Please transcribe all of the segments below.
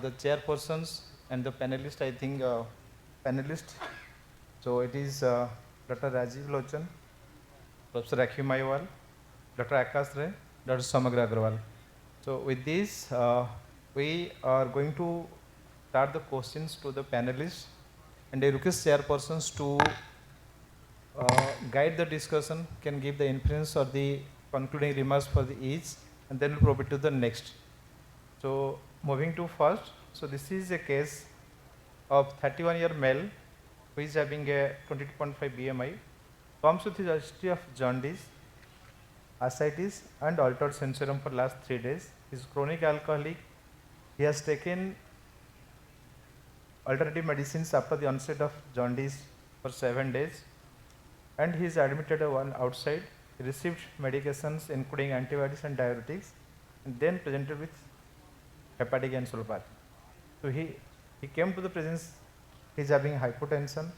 the chairpersons and the panelist, I think, panelist. So it is Dr. Rajiv Lochan, Professor Rakhi Maiwal, Dr. Akash Ray, Dr. Samagra Agarwal. So with this, we are going to start the questions to the panelists, and I request chairpersons to guide the discussion, can give the inference or the concluding remarks for the each, and then we'll proceed to the next. So moving to first, so this is a case of 31-year male who is having a 22.5 BMI, comes with his history of jaundice, ascites and altered sensorium for last 3 days. He is chronic alcoholic. He has taken alternative medicines after the onset of jaundice for 7 days, and he is admitted one outside. He received medications including antibiotics and diuretics, and then presented with hepatic encephalopathy. So he came to the presence. He is having hypotension,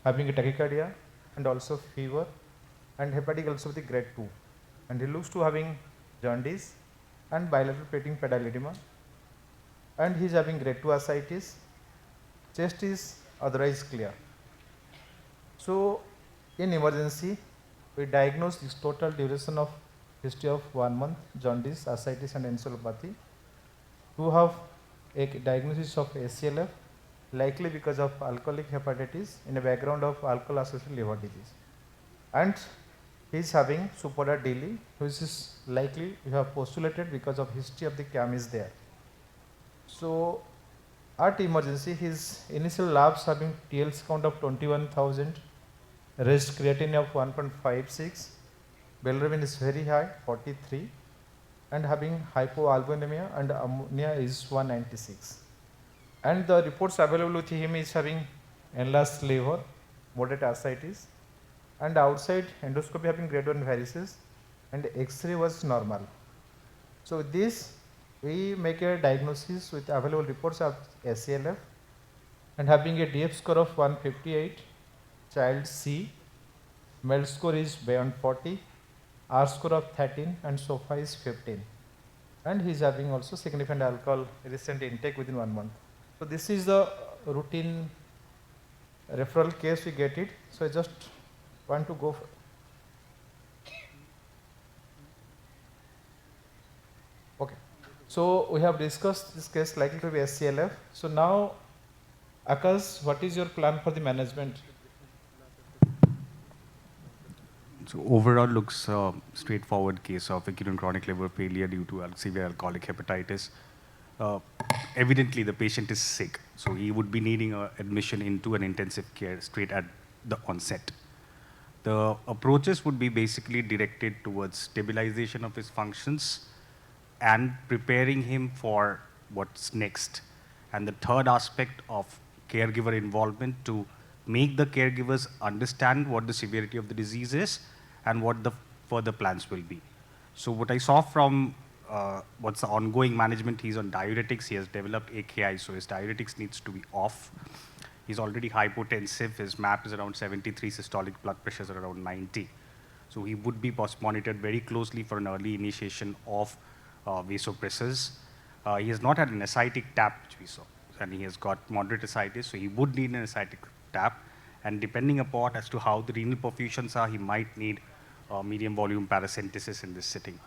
having a tachycardia, and also fever, and hepatic also with the grade 2. And he looks to having jaundice and bilateral plating pedal edema, and he is having grade 2 ascites. Chest is otherwise clear. So in emergency, we diagnose this total duration of history of 1 month, jaundice, ascites and encephalopathy. To have a diagnosis of ACLF, likely because of alcoholic hepatitis in a background of alcohol associated liver disease. And he is having Supora Dili, which is likely we have postulated because of history of the CAM is there. So at emergency, his initial labs having TLC count of 21,000, raised creatinine of 1.56, bilirubin is very high, 43, and having hypoalbuminemia and ammonia is 196. And the reports available with him is having enlarged liver, moderate ascites, and outside endoscopy having grade 1 varices, and X-ray was normal. So with this, we make a diagnosis with available reports of ACLF, and having a DF score of 158, child C, male score is beyond 40, R score of 13, and SOFA is 15. And he is having also significant alcohol recent intake within 1 month. So this is the routine referral case we get it. So I just want to go. Okay. So we have discussed this case likely to be ACLF. So now, Akash, what is your plan for the management? So overall looks straightforward case of acute-on-chronic liver failure due to severe alcoholic hepatitis. Evidently the patient is sick, so he would be needing admission into an intensive care straight at the onset. The approaches would be basically directed towards stabilization of his functions and preparing him for what's next. And the third aspect of caregiver involvement to make the caregivers understand what the severity of the disease is and what the further plans will be. So what I saw from what's the ongoing management, he's on diuretics, he has developed AKI, so his diuretics needs to be off. He's already hypotensive, his MAP is around 73, systolic blood pressures are around 90. So he would be monitored very closely for an early initiation of vasopressors. He has not had an ascitic tap, which we saw, and he has got moderate ascites, so he would need an ascitic tap. And depending upon as to how the renal perfusions are, he might need medium volume paracentesis in this setting.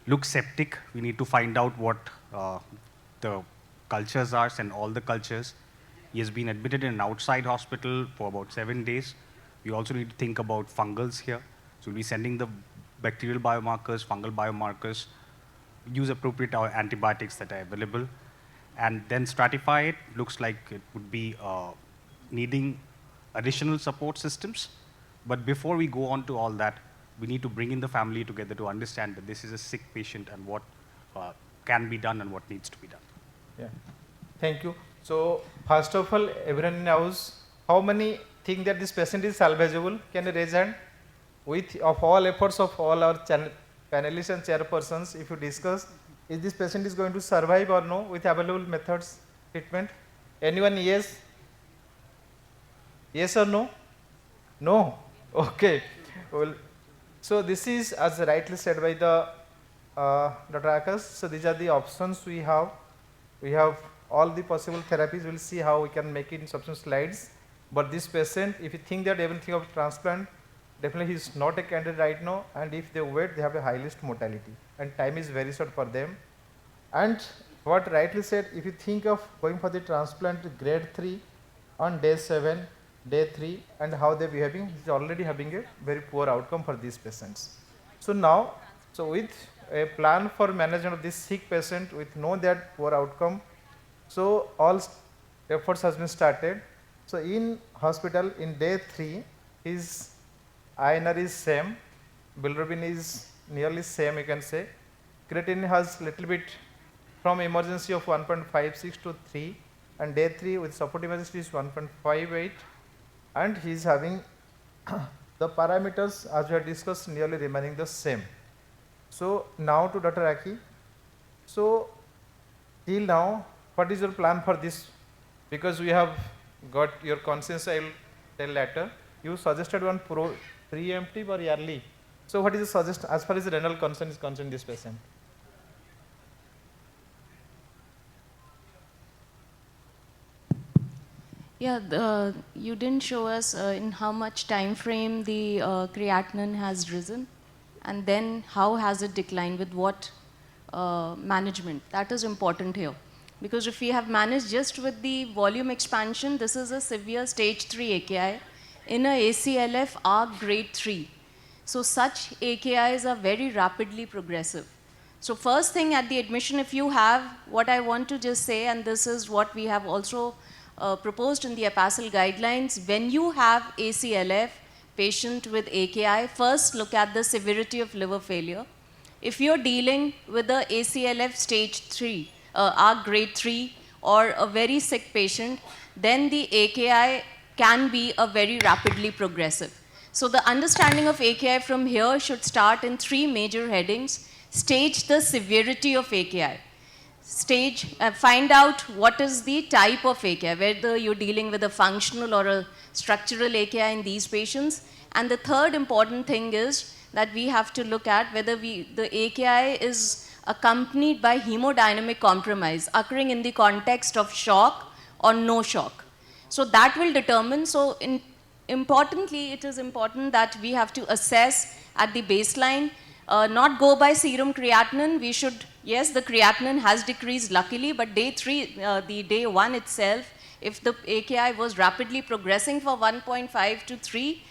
Looks septic. We need to find out what the cultures are, and all the cultures. He has been admitted in an outside hospital for about 7 days. We also need to think about fungals here. So we'll be sending the bacterial biomarkers, fungal biomarkers, use appropriate antibiotics that are available, and then stratify it. Looks like it would be needing additional support systems. But before we go on to all that, we need to bring in the family together to understand that this is a sick patient and what can be done and what needs to be done. Yeah, thank you. So first of all, everyone knows how many think that this patient is salvageable. Can you raise hand? With of all efforts of all our panelists and chairpersons, if you discuss, is this patient is going to survive or no with available methods, treatment? Anyone yes? Yes or no? No? Okay. Well, so this is as rightly said by the Dr. Akash. So these are the options we have. We have all the possible therapies. We'll see how we can make it in subsequent slides. But this patient, if you think that everything of transplant, definitely he is not a candidate right now, and if they wait, they have a highest mortality, and time is very short for them. And what rightly said, if you think of going for the transplant grade 3 on day 7, day 3, and how they are behaving, he is already having a very poor outcome for these patients. So now, so with a plan for management of this sick patient with know that poor outcome, so all efforts has been started. So in hospital in day 3, his INR is same, bilirubin is nearly same, you can say. Creatinine has little bit from emergency of 1.56 to 3, and day 3 with support emergency is 1.58, and he is having the parameters as we have discussed nearly remaining the same. So now to Dr. Aki. So till now, what is your plan for this? Because we have got your conscience, I will tell later. You suggested one preemptive or yearly. So what is the suggest as far as the renal concern is concerned this patient? Yeah, you didn't show us in how much time frame the creatinine has risen, and then how has it declined, with what management. That is important here. Because if we have managed just with the volume expansion, this is a severe stage 3 AKI in a ACLF ARC grade 3. So such AKIs are very rapidly progressive. So first thing at the admission, if you have, what I want to just say, and this is what we have also proposed in the APASL guidelines, when you have ACLF patient with AKI, first look at the severity of liver failure. If you're dealing with the ACLF stage 3, ARC grade 3, or a very sick patient, then the AKI can be a very rapidly progressive. So the understanding of AKI from here should start in 3 major headings. Stage the severity of AKI. Find out what is the type of AKI, whether you're dealing with a functional or a structural AKI in these patients. And the third important thing is that we have to look at whether the AKI is accompanied by hemodynamic compromise occurring in the context of shock or no shock. So that will determine, importantly, it is important that we have to assess at the baseline, not go by serum creatinine. We should, yes, the creatinine has decreased luckily, but day 3, the day 1 itself, if the AKI was rapidly progressing for 1.5 to 3,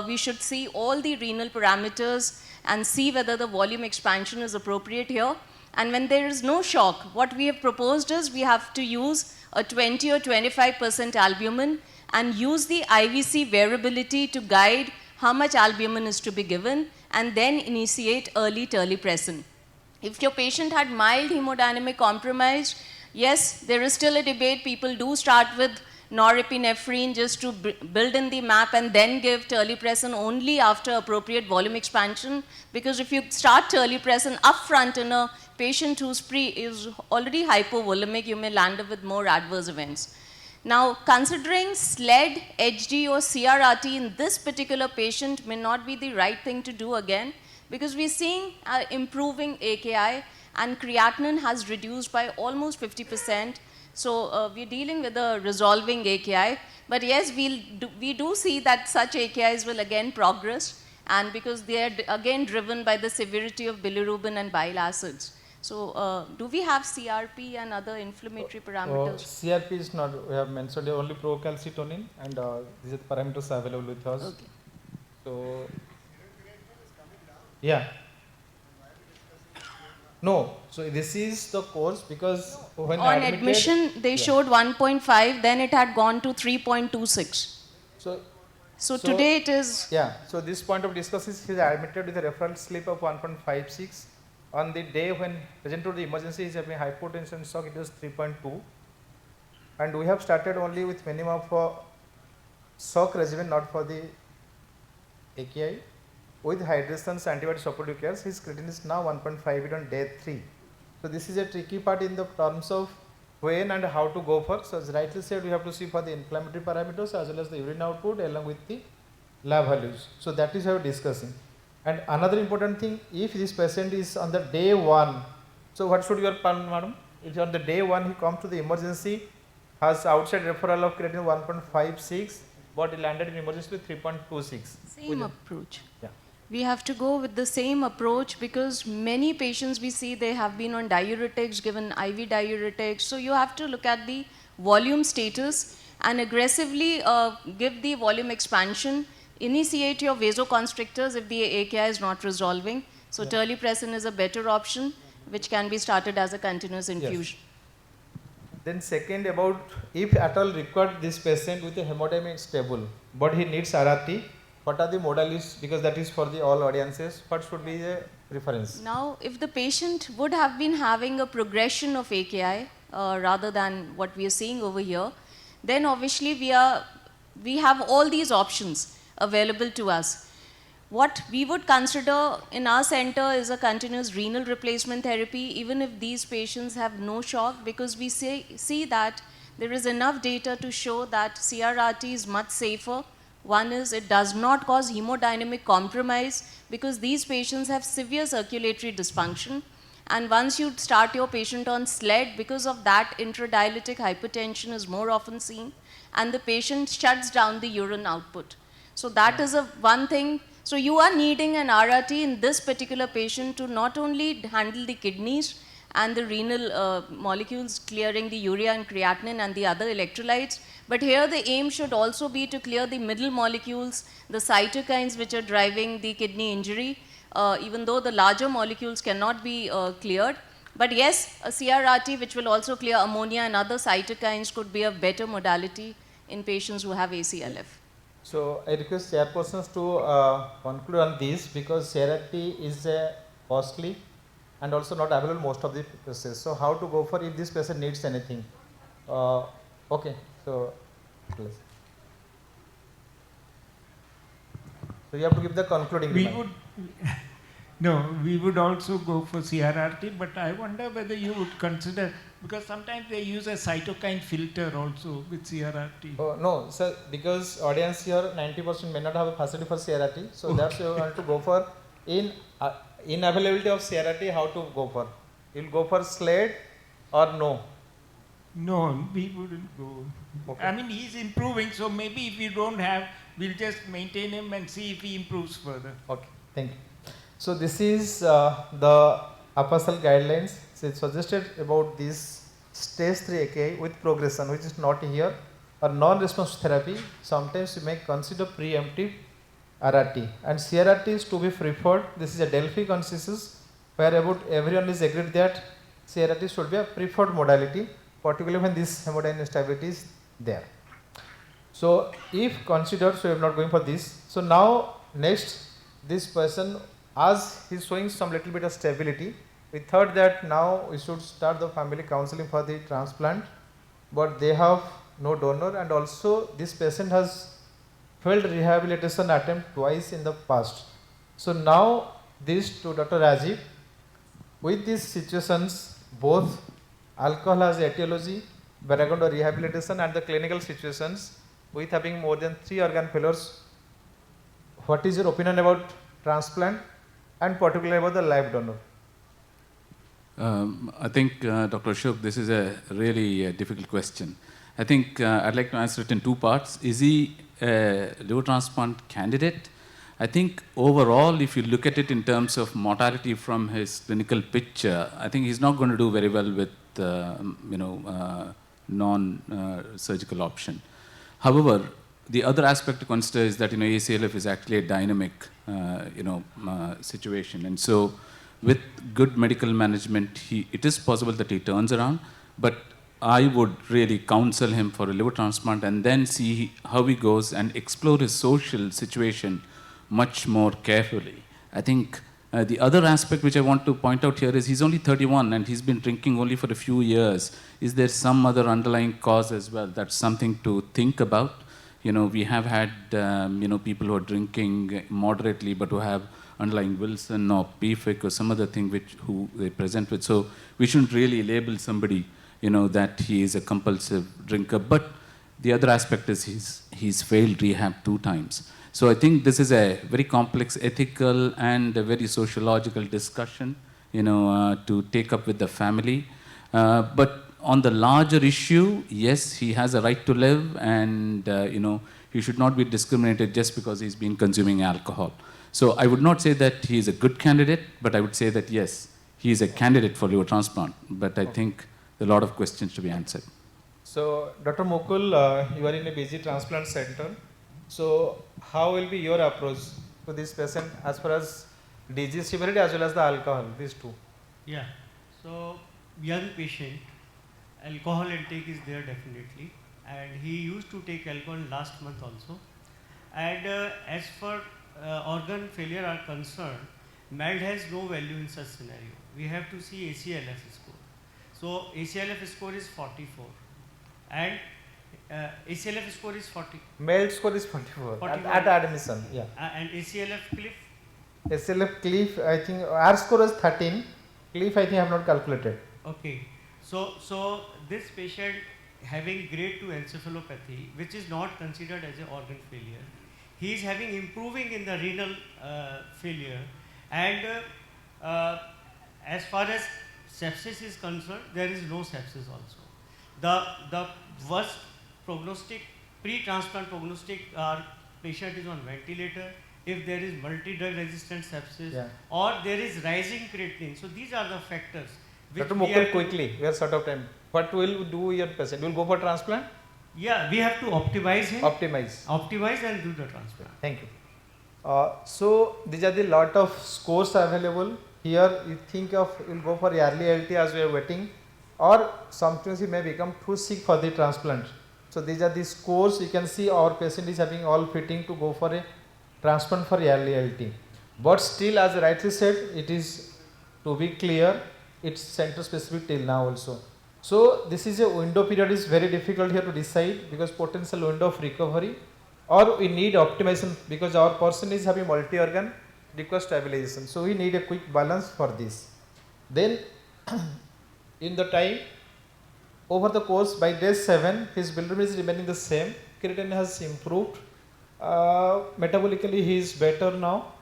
we should see all the renal parameters and see whether the volume expansion is appropriate here. And when there is no shock, what we have proposed is we have to use a 20 or 25% albumin and use the IVC variability to guide how much albumin is to be given, and then initiate early terlipressin. If your patient had mild hemodynamic compromise, yes, there is still a debate. People do start with norepinephrine just to build in the map and then give terlipressin only after appropriate volume expansion. Because if you start terlipressin upfront in a patient who is already hypovolemic, you may land up with more adverse events. Now, considering SLED, HD or CRRT in this particular patient may not be the right thing to do again, because we're seeing improving AKI and creatinine has reduced by almost 50%. So we're dealing with a resolving AKI. But yes, we do see that such AKIs will again progress, and because they are again driven by the severity of bilirubin and bile acids. So do we have CRP and other inflammatory parameters? CRP is not, we have mentioned only procalcitonin, and these are the parameters available with us. Okay. So, yeah. No, so this is the course, because when on admission they showed 1.5, then it had gone to 3.26. So today it is... Yeah, so this point of discussion is he is admitted with a referral slip of 1.56. On the day when presented to the emergency, he is having hypotension shock, it was 3.2. And we have started only with minimum for shock regimen, not for the AKI. With hydrations, antibiotic supportive cares, his creatinine is now 1.58 on day 3. So this is a tricky part in the terms of when and how to go for. So as rightly said, we have to see for the inflammatory parameters as well as the urine output along with the lab values. So that is how we are discussing. And another important thing, if this patient is on the day 1, so what should your plan, madam? If on the day one he comes to the emergency, has outside referral of creatinine 1.56, but he landed in emergency with 3.26. Same approach. Yeah. We have to go with the same approach because many patients we see they have been on diuretics, given IV diuretics. So you have to look at the volume status and aggressively give the volume expansion, initiate your vasoconstrictors if the AKI is not resolving. So terlipressin is a better option, which can be started as a continuous infusion. Then second, about if at all required this patient with a hemodynamic stable, but he needs RRT, what are the modalities, because that is for the all audiences, what should be the preference? Now, if the patient would have been having a progression of AKI rather than what we are seeing over here, then obviously we have all these options available to us. What we would consider in our center is a continuous renal replacement therapy, even if these patients have no shock, because we see that there is enough data to show that CRRT is much safer. One is it does not cause hemodynamic compromise because these patients have severe circulatory dysfunction. And once you start your patient on SLED, because of that, intradialytic hypertension is more often seen, and the patient shuts down the urine output. So that is one thing. So you are needing an RRT in this particular patient to not only handle the kidneys and the renal molecules clearing the urea and creatinine and the other electrolytes, but here the aim should also be to clear the middle molecules, the cytokines which are driving the kidney injury, even though the larger molecules cannot be cleared. But yes, a CRRT which will also clear ammonia and other cytokines could be a better modality in patients who have ACLF. So I request chairpersons to conclude on this, because CRRT is costly and also not available most of the cases. So how to go for if this patient needs anything? Okay, so please. So you have to give the concluding remark. We would also go for CRRT, but I wonder whether you would consider, because sometimes they use a cytokine filter also with CRRT. Oh, no, sir, because audience here 90% may not have a facility for CRRT, so okay. That's why you want to go for inavailability of CRRT, how to go for? You'll go for SLED or no? No, we wouldn't go. Okay. I mean, he's improving, so maybe if we don't have, we'll just maintain him and see if he improves further. Okay, thank you. So this is the APASL guidelines. So it suggested about this stage 3 AKI with progression, which is not here, or non-response therapy. Sometimes you may consider preemptive RRT, and CRRT is to be preferred. This is a Delphi consensus where about everyone is agreed that CRRT should be a preferred modality, particularly when this hemodynamic instability is there. So if considered, so I am not going for this. So now next, this person, as he is showing some little bit of stability, we thought that now we should start the family counseling for the transplant, but they have no donor, and also this patient has failed rehabilitation attempt twice in the past. So now this to Dr. Rajiv, with these situations, both alcohol as etiology, background of rehabilitation, and the clinical situations, with having more than 3 organ failures, what is your opinion about transplant, and particularly about the live donor? I think, Dr. Ashok, this is a really difficult question. I think I'd like to answer it in 2 parts. Is he a liver transplant candidate? I think overall, if you look at it in terms of mortality from his clinical picture, I think he's not going to do very well with non-surgical option. However, the other aspect to consider is that ACLF is actually a dynamic situation, and so with good medical management, it is possible that he turns around. But I would really counsel him for a liver transplant and then see how he goes and explore his social situation much more carefully. I think the other aspect which I want to point out here is he's only 31 and he's been drinking only for a few years. Is there some other underlying cause as well? That's something to think about. We have had people who are drinking moderately but who have underlying Wilson or PFIC or some other thing who they present with. So we shouldn't really label somebody that he is a compulsive drinker. But the other aspect is he's failed rehab 2 times. So I think this is a very complex ethical and a very sociological discussion, to take up with the family. But on the larger issue, yes, he has a right to live, and he should not be discriminated just because he's been consuming alcohol. So I would not say that he is a good candidate, but I would say that yes, he is a candidate for liver transplant. But I think there are a lot of questions to be answered. So, Dr. Mukul, you are in a busy transplant center. So, how will be your approach to this patient as far as disease severity as well as the alcohol, these two? Yeah. So, young patient, alcohol intake is there definitely, and he used to take alcohol last month also. And as for organ failure are concerned, MELD has no value in such scenario. We have to see ACLF score. So, ACLF score is 44. And ACLF score is 40. MELD score is 44 44. at admission, yeah. And ACLF cliff? SLF cliff, I think R score is 13, cliff I think I have not calculated. Okay. So this patient having grade 2 encephalopathy, which is not considered as an organ failure, he is having improving in the renal failure, and as far as sepsis is concerned, there is no sepsis also. The worst prognostic, pre-transplant prognostic, our patient is on ventilator, if there is multi-drug resistant sepsis, or there is rising creatinine. So these are the factors. Dr. Mukul, quickly, we are short of time. What will do your patient? Will go for transplant? Yeah, we have to optimize him. Optimize and do the transplant. Thank you. So these are the lot of scores available. Here you think of, you will go for early LT as we are waiting, or sometimes he may become too sick for the transplant. So these are the scores. You can see our patient is having all fitting to go for a transplant for early LT. But still, as rightly said, it is to be clear, it's center specific till now also. So this is a window period is very difficult here to decide, because potential window of recovery, or we need optimization because our person is having multi-organ, requires stabilization. So we need a quick balance for this. Then in the time, over the course by day 7, his bilirubin is remaining the same, creatinine has improved, metabolically he is better now.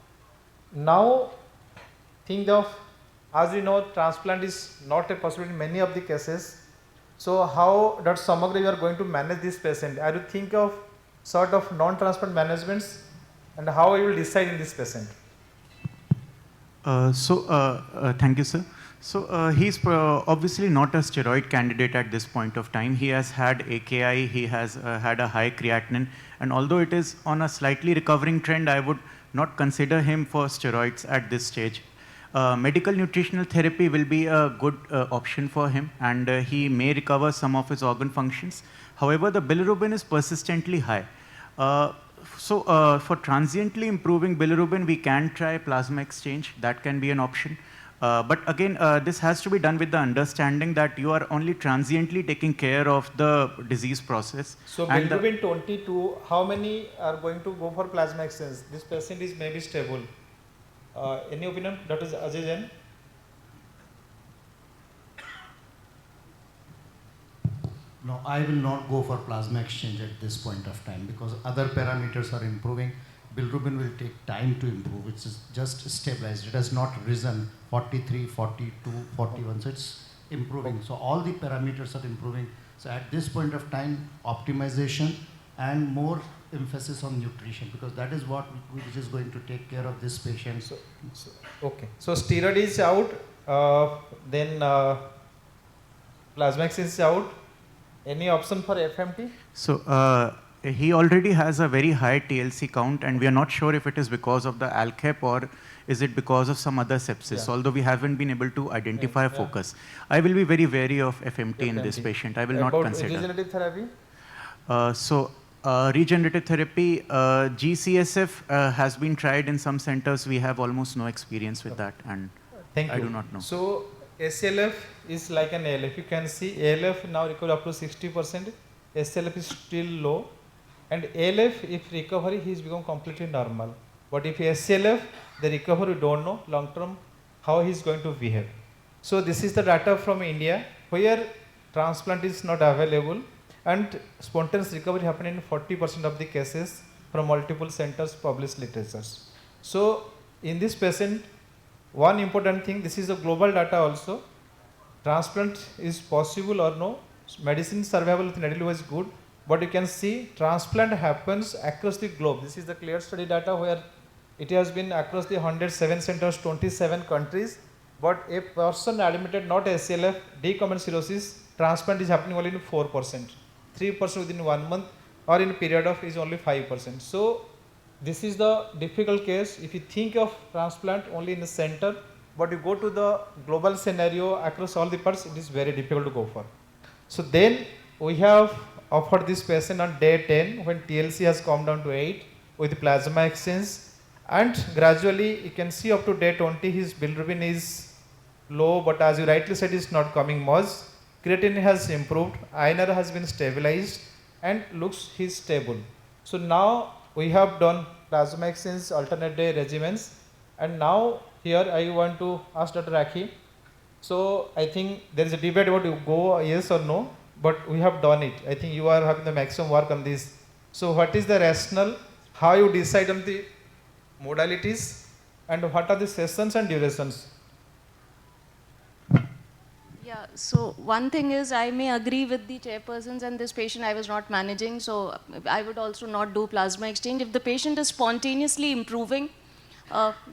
Now think of, as we know, transplant is not a possibility in many of the cases. So how, Dr. Samagra, you are going to manage this patient? Are you think of sort of non-transplant managements, and how you will decide in this patient? Thank you, sir. So he's obviously not a steroid candidate at this point of time. He has had AKI, he has had a high creatinine, and although it is on a slightly recovering trend, I would not consider him for steroids at this stage. Medical nutritional therapy will be a good option for him, and he may recover some of his organ functions. However, the bilirubin is persistently high. For transiently improving bilirubin, we can try plasma exchange. That can be an option. But again, this has to be done with the understanding that you are only transiently taking care of the disease process. So bilirubin 22, how many are going to go for plasma exchange? This patient is maybe stable. Any opinion, Dr. Ajay Jain? No, I will not go for plasma exchange at this point of time, because other parameters are improving. Bilirubin will take time to improve. It's just stabilized. It has not risen 43, 42, 41. So it's improving. So all the parameters are improving. So at this point of time, optimization and more emphasis on nutrition, because that is what which is going to take care of this patient. Okay. So steroid is out, then plasma exchange is out. Any option for FMT? So he already has a very high TLC count, and we are not sure if it is because of the ALCAP or is it because of some other sepsis, although we haven't been able to identify a focus. I will be very wary of FMT in this patient. I will not consider. Regenerative therapy? Regenerative therapy, GCSF has been tried in some centers. We have almost no experience with that, and I do not know. So ACLF is like an ALF. You can see ALF now recovered up to 60%. ACLF is still low. And ALF, if recovery, he is become completely normal. But if ACLF, the recovery, we don't know long term how he is going to behave. So this is the data from India, where transplant is not available, and spontaneous recovery happening in 40% of the cases from multiple centers, published literatures. So in this patient, one important thing, this is the global data also. transplant is possible or no. Medicine survival with Nadilua is good, but you can see transplant happens across the globe. This is the clear study data where it has been across the 107 centers, 27 countries, but a person admitted not ACLF, decombinant cirrhosis, transplant is happening only in 4%, 3% within 1 month, or in a period of is only 5%. So this is the difficult case. If you think of transplant only in the center, but you go to the global scenario across all the parts, it is very difficult to go for. So then we have offered this patient on day 10 when TLC has come down to 8 with plasma exchange, and gradually you can see up to day 20 his bilirubin is low, but as you rightly said, it's not coming much. Creatinine has improved, INR has been stabilized, and looks he's stable. So now we have done plasma exchange alternate day regimens, and now here I want to ask Dr. Rakhi. So I think there is a debate about you go yes or no, but we have done it. I think you are having the maximum work on this. So what is the rationale? How you decide on the modalities, and what are the sessions and durations? Yeah, so one thing is I may agree with the chairpersons and this patient I was not managing, so I would also not do plasma exchange. If the patient is spontaneously improving,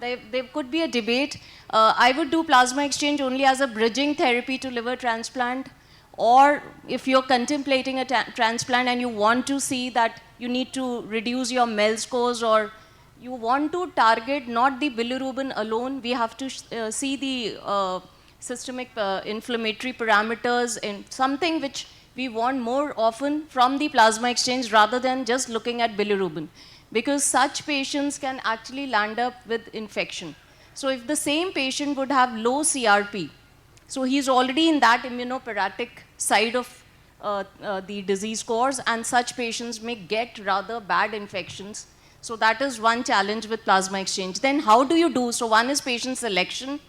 there could be a debate. I would do plasma exchange only as a bridging therapy to liver transplant, or if you're contemplating a transplant and you want to see that you need to reduce your MEL scores, or you want to target not the bilirubin alone, we have to see the systemic inflammatory parameters in something which we want more often from the plasma exchange rather than just looking at bilirubin, because such patients can actually land up with infection. So if the same patient would have low CRP, so he's already in that immunoperatic side of the disease course, and such patients may get rather bad infections. So that is one challenge with plasma exchange. Then how do you do? So one is patient selection,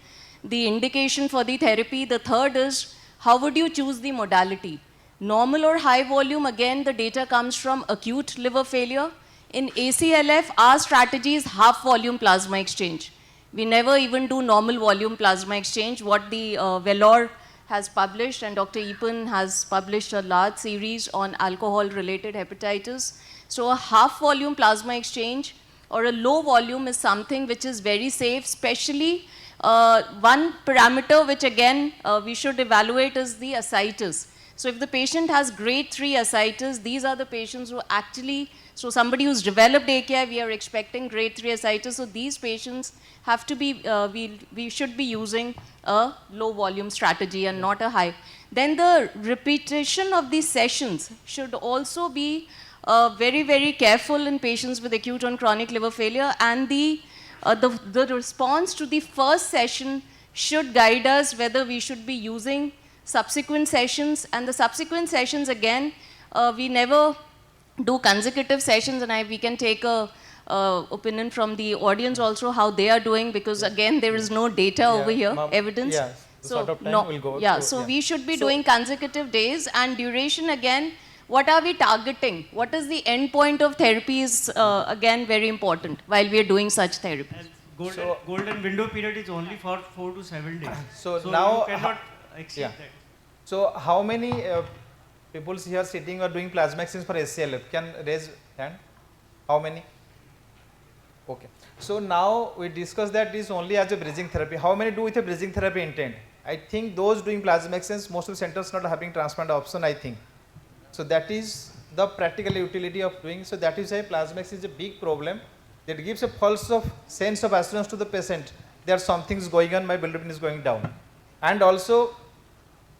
the indication for the therapy. The third is how would you choose the modality? Normal or high volume, again the data comes from acute liver failure. In ACLF, our strategy is half volume plasma exchange. We never even do normal volume plasma exchange. What the Vellore has published, and Dr. Epen has published a large series on alcohol-related hepatitis. So a half volume plasma exchange or a low volume is something which is very safe, especially one parameter which again we should evaluate is the ascites. So if the patient has grade 3 ascites, these are the patients who actually, so somebody who's developed AKI, we are expecting grade 3 ascites. So these patients have to be, we should be using a low volume strategy and not a high. Then the repetition of these sessions should also be very, very careful in patients with acute on chronic liver failure, and the response to the first session should guide us whether we should be using subsequent sessions. And the subsequent sessions, again, we never do consecutive sessions, and we can take a opinion from the audience also how they are doing, because again there is no data over here, evidence. Yeah, So sort of time no, will go yeah, through, so yeah. we should be doing consecutive days, and duration again. What are we targeting? What is the end point of therapy is again very important while we are doing such therapy. And golden window period is only for 4 to 7 days. So now, you cannot exceed yeah. that. So how many people here sitting are doing plasma exchange for ACLF? Can raise hand? How many? Okay. So now we discussed that this only as a bridging therapy. How many do with a bridging therapy intent? I think those doing plasma exchange, most of the centers not having transplant option, I think. So that is the practical utility of doing. So that is why plasma exchange is a big problem. That gives a false of sense of assurance to the patient. There something is going on, my bilirubin is going down. And also,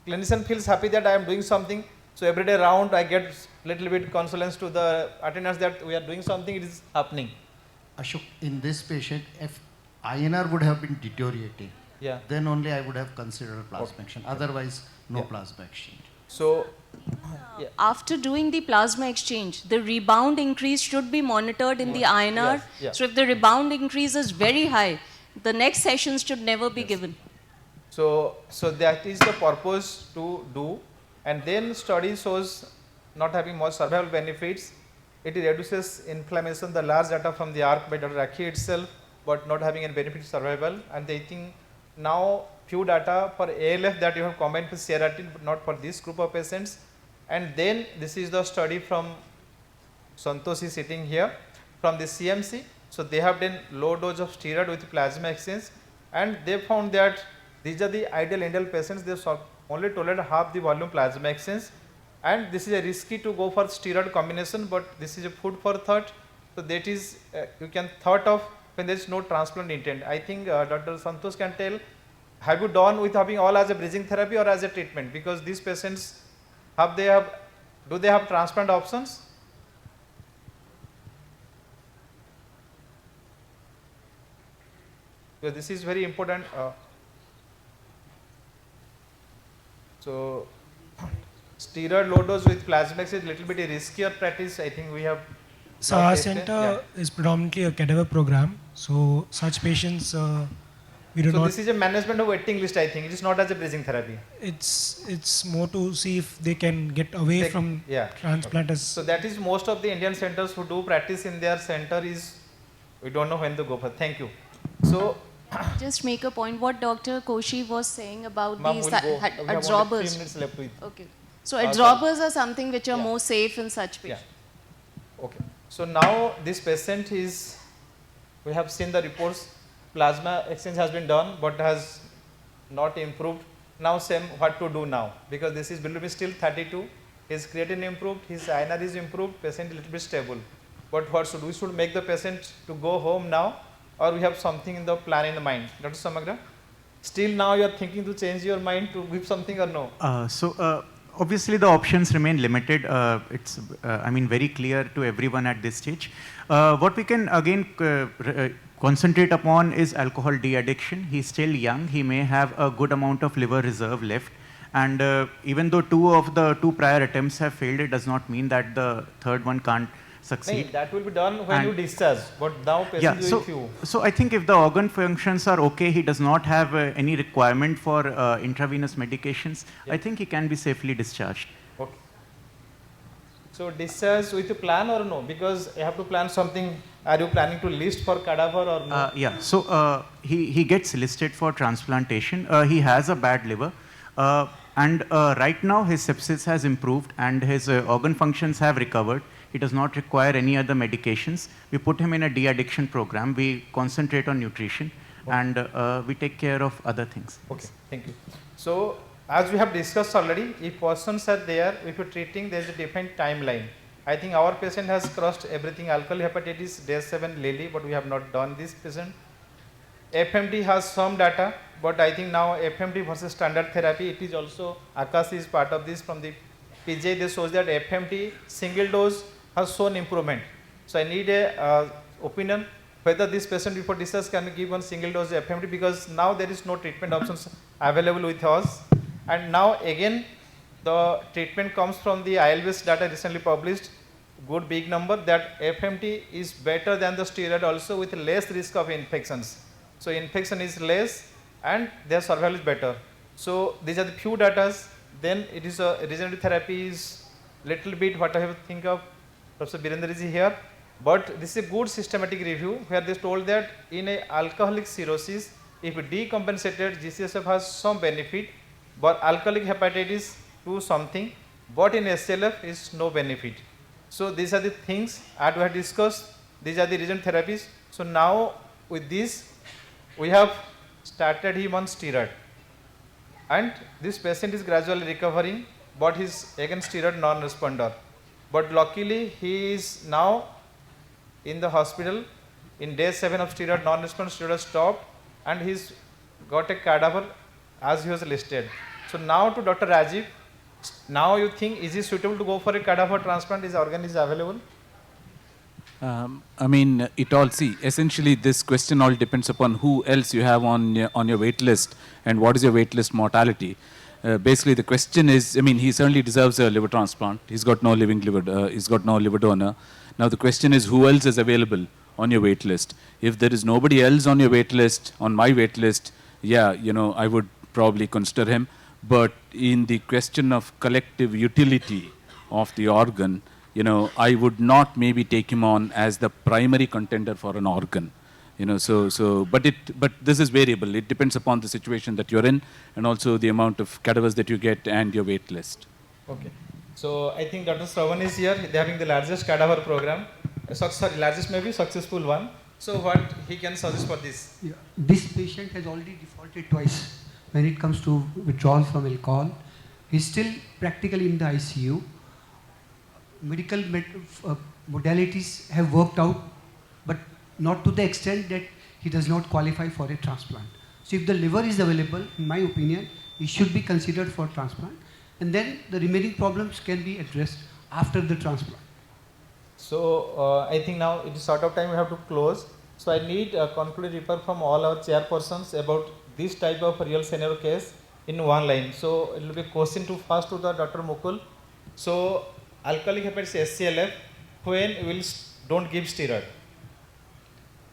clinician feels happy that I am doing something. So every day round I get little bit consolence to the attendants that we are doing something, it is happening. Ashok, in this patient, if INR would have been deteriorating, Yeah. then only I would have considered plasma exchange. Otherwise, no plasma exchange. So, After doing the plasma exchange, the rebound increase should be monitored in the INR. Yes, yeah. So if the rebound increase is very high, the next sessions should never be given. so that is the purpose to do. And then study shows not having much survival benefits. It reduces inflammation, the large data from the ARC by Dr. Rakhi itself, but not having any benefit survival. And I think now few data for ALF that you have combined with CRRT, but not for this group of patients. And then this is the study from Santosh is sitting here from the CMC. So they have done low dose of steroid with plasma exchange, and they found that these are the ideal patients. They only tolerate half the volume plasma exchange, and this is a risky to go for steroid combination, but this is a food for thought. So that is you can thought of when there is no transplant intent. I think Dr. Santosh can tell, have you done with having all as a bridging therapy or as a treatment? Because these patients do they have transplant options? Because this is very important. So steroid low dose with plasma is a little bit riskier practice. I think we have. So our center is predominantly a cadaver program. So such patients we do not. So this is a management of waiting list. I think it is not as a bridging therapy. It's more to see if they can get away from transplant. Okay. So that is most of the Indian centers who do practice in their center is we don't know when to go for. Thank you. So just make a point. What Dr. Koshi was saying about these adsorbers. 3 minutes left with. Okay. So adsorbers are something which are more safe in such patients. Yeah. Okay. So now this patient is, we have seen the reports, plasma exchange has been done but has not improved. Now same what to do now, because this is bilirubin still 32, his creatinine improved, his INR is improved, patient a little bit stable. But what should we should make the patient to go home now, or we have something in the plan in the mind? Dr. Samagra, still now you are thinking to change your mind to give something or no? Obviously, the options remain limited. It's, I mean, very clear to everyone at this stage. What we can again concentrate upon is alcohol de-addiction. He's still young. He may have a good amount of liver reserve left. And even though 2 of the 2 prior attempts have failed, it does not mean that the third one can't succeed. No, that will be done when you discharge, but now patient is with you. So I think if the organ functions are okay, he does not have any requirement for intravenous medications, I think he can be safely discharged. Okay. So discharge with a plan or no? Because you have to plan something. Are you planning to list for cadaver or no? Yeah, so he gets listed for transplantation. He has a bad liver. And right now his sepsis has improved and his organ functions have recovered. He does not require any other medications. We put him in a de-addiction program. We concentrate on nutrition and we take care of other things. Okay, thank you. So as we have discussed already, if persons are there, if you're treating, there is a different timeline. I think our patient has crossed everything, alcohol hepatitis, day 7 Lily, but we have not done this patient. FMT has some data, but I think now FMT versus standard therapy, it is also, Akash is part of this from the PJ, they shows that FMT single dose has shown improvement. So I need a opinion whether this patient before discharge can give one single dose FMT, because now there is no treatment options available with us. And now again the treatment comes from the IL-based data recently published, good big number, that FMT is better than the steroid also with less risk of infections. So infection is less and their survival is better. So these are the few data. Then it is a regenerative therapy is little bit what I have to think of. Professor Birendra is here, but this is a good systematic review where they told that in a alcoholic cirrhosis, if decompensated, GCSF has some benefit, but alcoholic hepatitis do something, but in ACLF is no benefit. So these are the things that we have discussed. These are the regenerative therapies. So now with this, we have started him on steroid. And this patient is gradually recovering, but he is again steroid non-responder. But luckily he is now in the hospital in day 7 of steroid non-response, steroid stopped, and he's got a cadaver as he was listed. So now to Dr. Rajiv, now you think is it suitable to go for a cadaver transplant? His organ is available? I mean, it all, see, essentially this question all depends upon who else you have on your wait list and what is your wait list mortality. Basically the question is, I mean, he certainly deserves a liver transplant. He's got no living liver, he's got no liver donor. Now the question is who else is available on your wait list? If there is nobody else on your wait list, on my wait list, yeah, you know, I would probably consider him. But in the question of collective utility of the organ, you know, I would not maybe take him on as the primary contender for an organ. But this is variable. It depends upon the situation that you're in, and also the amount of cadavers that you get and your wait list. Okay. So I think Dr. Shravan is here. They are having the largest cadaver program. Sorry, largest maybe successful one. So what he can suggest for this? Yeah. This patient has already defaulted twice when it comes to withdrawal from alcohol. He's still practically in the ICU. Medical modalities have worked out, but not to the extent that he does not qualify for a transplant. So if the liver is available, in my opinion, he should be considered for transplant. And then the remaining problems can be addressed after the transplant. So I think now it is sort of time we have to close. So I need a concluded report from all our chairpersons about this type of real scenario case in one line. So it will be a question to first to the Dr. Mukul. So alcoholic hepatitis ACLF, when we will don't give steroid.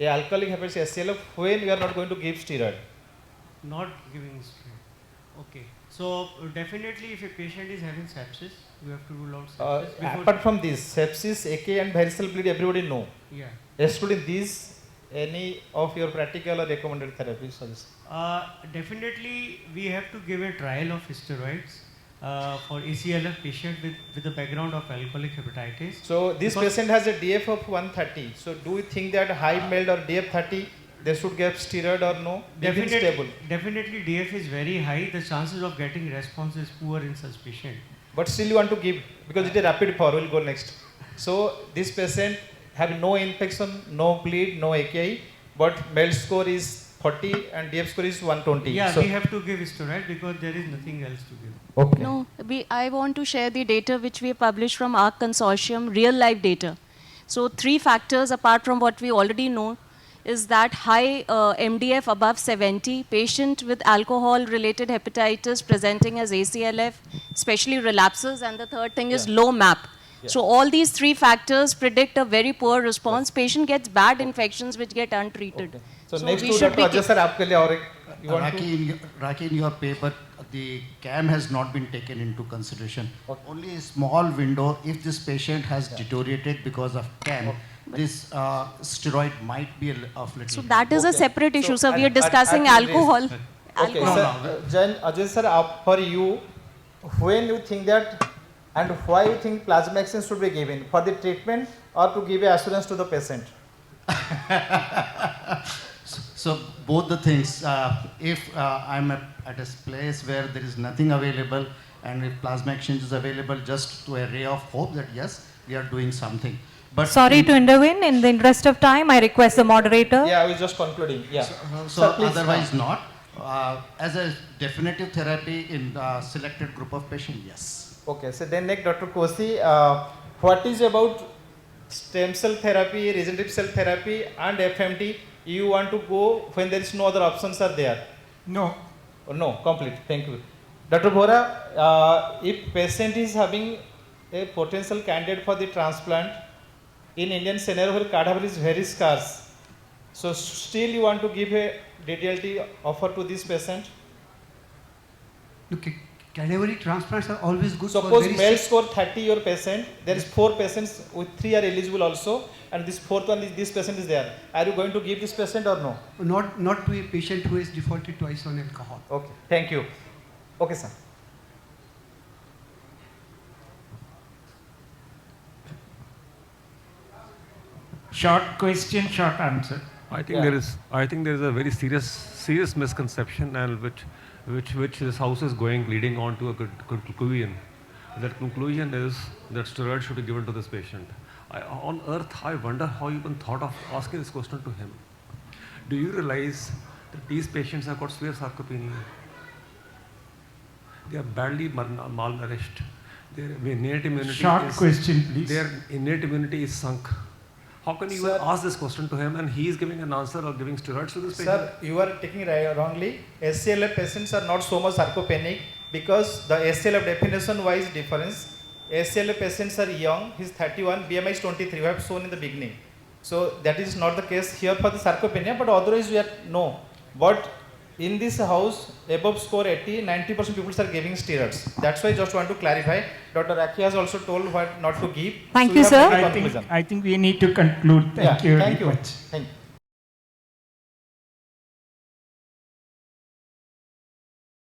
A alcoholic hepatitis ACLF, when we are not going to give steroid. Not giving steroid. Okay. So definitely if a patient is having sepsis, you have to rule out sepsis. Apart from this, sepsis, AK and varicose bleed, everybody know. Yeah. Excluding these, any of your practical or recommended therapies suggest? Definitely we have to give a trial of steroids for ACLF patient with a background of alcoholic hepatitis. So this patient has a DF of 130. So do you think that high MELD or DF 30, they should get steroid or no? Definitely DF is very high. The chances of getting response is poor in such patient. But still you want to give because it is a rapid fire. We'll go next. So this patient have no infection, no bleed, no AKI, but MELD score is 40 and DF score is 120. Yeah, so we have to give steroid because there is nothing else to give. Okay. No, I want to share the data which we published from our consortium, real life data. So 3 factors apart from what we already know is that high MDF above 70, patient with alcohol-related hepatitis presenting as ACLF, especially relapses, and the third thing is low MAP. Yeah. So all these 3 factors predict a very poor response. Yes. Patient gets bad infections which get untreated. Okay. So next to Dr. Ajay sir, आपके लिए और Raki, in your paper, the CAM has not been taken into consideration. Okay. Only a small window. If this patient has deteriorated because of CAM, this steroid might be of little. So that is a separate issue. So we are discussing alcohol. Okay, sir, Ajay sir, for you, when you think that and why you think plasma exchange should be given for the treatment or to give assurance to the patient? So both the things, if I'm at a place where there is nothing available and if plasma exchange is available, just to a ray of hope that yes, we are doing something. But sorry to intervene, in the interest of time, I request the moderator. Yeah, I was just concluding. Yeah. So otherwise not. As a definitive therapy in selected group of patients, yes. Okay, so then next Dr. Kosi, what is about stem cell therapy, regenerative cell therapy and FMT? You want to go when there is no other options are there? No. Oh, no, complete. Thank you. Dr. Bora, if patient is having a potential candidate for the transplant, in Indian scenario where cadaver is very scarce, so still you want to give a DDLT offer to this patient? Okay. Cadaveric transplants are always good. Suppose MELD score 30 your patient, there is 4 patients with 3 are eligible also, and this 4th one is this patient is there. Are you going to give this patient or no? Not to a patient who has defaulted twice on alcohol. Okay, thank you. Okay, sir. Short question, short answer. I think there is a very serious misconception and which this house is leading on to a conclusion. That conclusion is that steroids should be given to this patient. On earth, I wonder how you even thought of asking this question to him. Do you realize that these patients have got severe sarcopenia? They are badly malnourished. Their innate immunity is sunk. How can you ask this question to him and he is giving an answer or giving steroids to this patient? Sir, you are taking wrongly. ACLF patients are not so much sarcopenic because the ACLF definition wise difference. ACLF patients are young, he is 31, BMI is 23, we have shown in the beginning. So that is not the case here for the sarcopenia, but otherwise we are no. But in this house, above score 80, 90% people are giving steroids. That's why I just want to clarify. Dr. Rakhi has also told what not to give. Thank you, sir. I think we need to conclude. Thank you very much. Thank you.